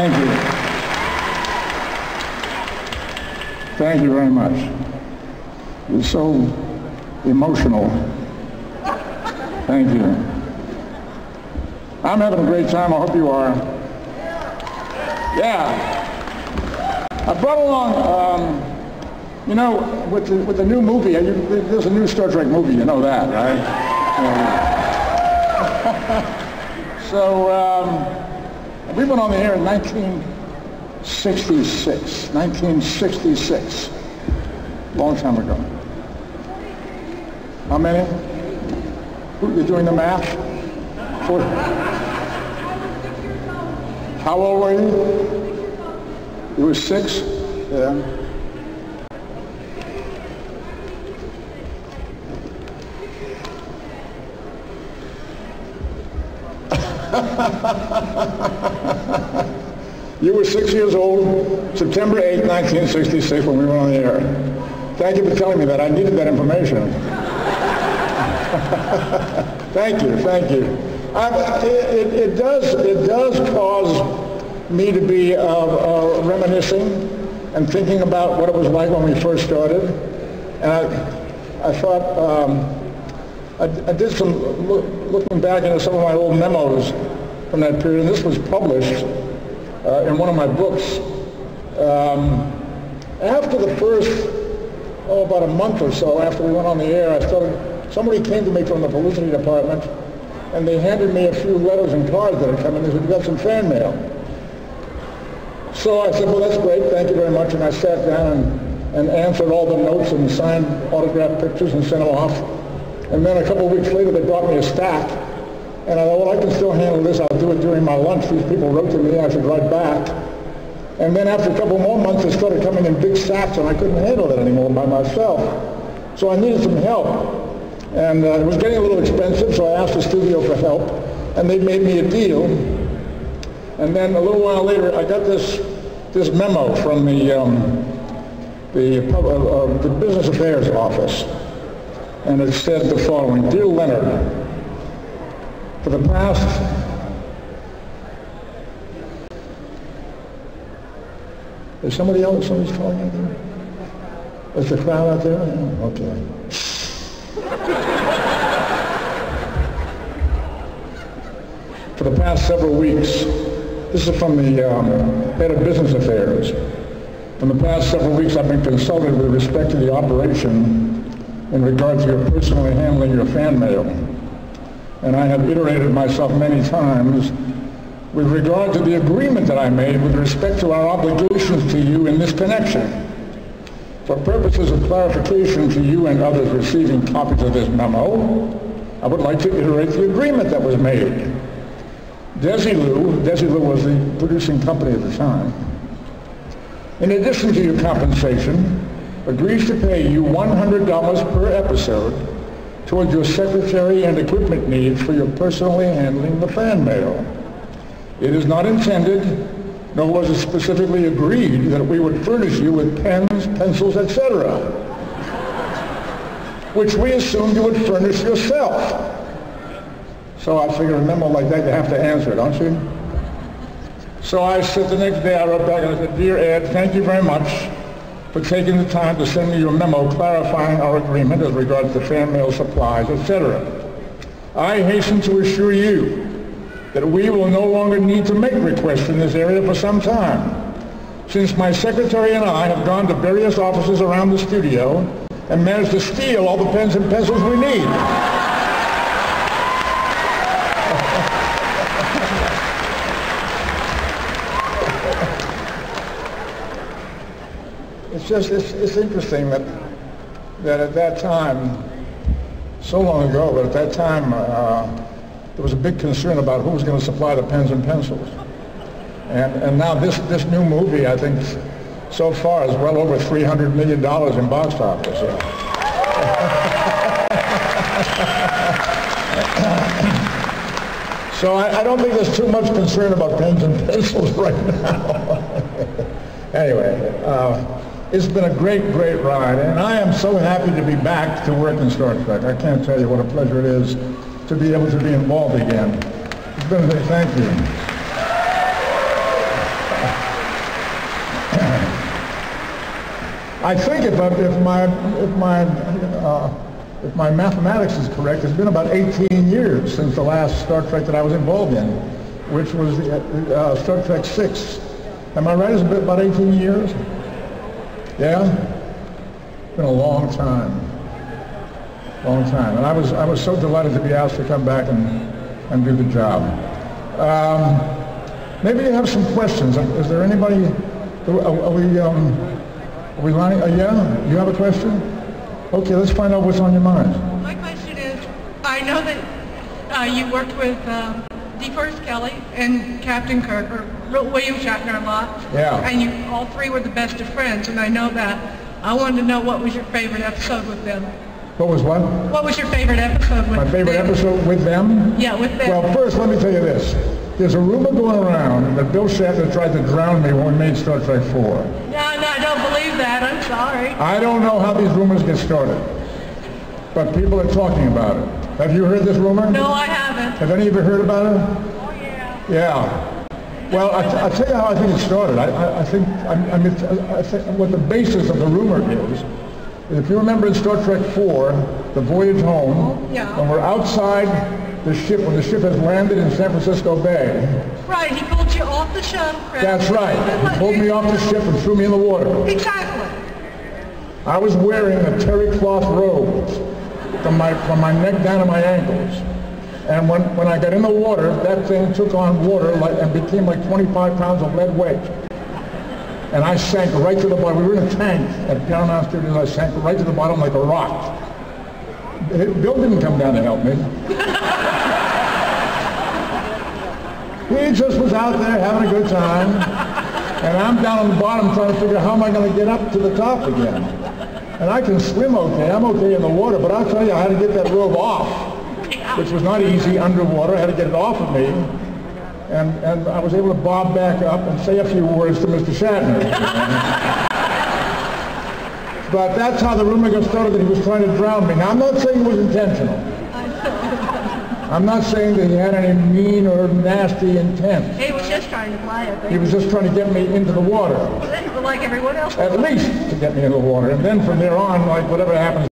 Thank you. Thank you very much. You're so emotional. Thank you. I'm having a great time. I hope you are. Yeah. I brought along, you know, with the new movie, there's a new Star Trek movie, you know that, right? So we went on the air in 1966, long time ago. How many? You're doing the math? How old were you? You were 6? Yeah. You were 6 years old, September 8, 1966, when we went on the air. Thank you for telling me that. I needed that information. Thank you, thank you. It does cause me to be reminiscing and thinking about what it was like when we first started. And I thought, I did some looking back into some of my old memos from that period, and this was published in one of my books. After the first, about a month or so after we went on the air, somebody came to me from the publicity department, and they handed me a few letters and cards that had come in. They said, "You got some fan mail." So I said, "Well, that's great, thank you very much," and I sat down and answered all the notes and signed autographed pictures and sent them off. And then a couple of weeks later, they brought me a stack. And I thought, well, I can still handle this. I'll do it during my lunch. These people wrote to me. I should write back. And then after a couple more months, they started coming in big sacks, and I couldn't handle it anymore by myself. So I needed some help. And it was getting a little expensive, so I asked the studio for help. And they made me a deal. And then a little while later, I got this memo from the Business Affairs office. And it said the following: "Dear Leonard, for the past..." Is somebody else? Somebody's calling out there? Is the crowd out there? Oh, okay. For the past several weeks, this is from the head of Business Affairs. For the past several weeks, I've been consulted with respect to the operation in regard to your personally handling your fan mail. And I have iterated myself many times with regard to the agreement that I made with respect to our obligations to you in this connection. For purposes of clarification to you and others receiving copies of this memo, I would like to iterate the agreement that was made. Desilu was the producing company at the time, in addition to your compensation, agrees to pay you $100 per episode towards your secretary and equipment needs for your personally handling the fan mail. It is not intended, nor was it specifically agreed, that we would furnish you with pens, pencils, etc., which we assumed you would furnish yourself. So I figured a memo like that, you have to answer, don't you? So I said the next day, I wrote back and I said, "Dear Ed, thank you very much for taking the time to send me your memo clarifying our agreement as regards to fan mail supplies, etc. I hasten to assure you that we will no longer need to make requests in this area for some time, since my secretary and I have gone to various offices around the studio and managed to steal all the pens and pencils we need." It's interesting that at that time, so long ago, but at that time, there was a big concern about who was going to supply the pens and pencils. And now this new movie, I think, so far is well over $300 million in box office. So I don't think there's too much concern about pens and pencils right now. Anyway, it's been a great, great ride, and I am so happy to be back to work in Star Trek. I can't tell you what a pleasure it is to be able to be involved again. It's been a thank you. I think if my mathematics is correct, it's been about 18 years since the last Star Trek that I was involved in, which was Star Trek 6. Am I right? It's been about 18 years? Yeah? It's been a long time. Long time. And I was so delighted to be asked to come back and do the job. Maybe you have some questions. Is there anybody? Are we lining? Yeah? You have a question? Okay, let's find out what's on your mind. My question is, I know that you worked with DeForest Kelley and Captain Kirk, or William Shatner a lot. Yeah. And you all three were the best of friends, and I know that. I wanted to know what was your favorite episode with them. What was what? What was your favorite episode with them? My favorite episode with them? Yeah, with them. Well, first, let me tell you this. There's a rumor going around that Bill Shatner tried to drown me when we made Star Trek 4. No, I don't believe that. I'm sorry. I don't know how these rumors get started, but people are talking about it. Have you heard this rumor? No, I haven't. Have any of you heard about it? Oh, yeah. Yeah. Well, I'll tell you how I think it started. I think what the basis of the rumor is, if you remember in Star Trek 4, the voyage home, Yeah. when we're outside the ship, when the ship has landed in San Francisco Bay. Right, he pulled you off the shuttlecraft. That's right. He pulled me off the ship and threw me in the water. Exactly. I was wearing a terry cloth robe from my neck down to my ankles. And when I got in the water, that thing took on water and became like 25 pounds of lead weight. And I sank right to the bottom. We were in a tank at Paramount Studios. I sank right to the bottom like a rock. Bill didn't come down to help me. He just was out there having a good time. And I'm down on the bottom trying to figure out how am I going to get up to the top again. And I can swim okay. I'm okay in the water, but I'll tell you, I had to get that robe off, which was not easy underwater. I had to get it off of me. And I was able to bob back up and say a few words to Mr. Shatner. But that's how the rumor got started that he was trying to drown me. Now, I'm not saying it was intentional. I'm not saying that he had any mean or nasty intent. He was just trying to play, I think. He was just trying to get me into the water. Like everyone else. At least to get me into the water. And then from there on, like whatever happens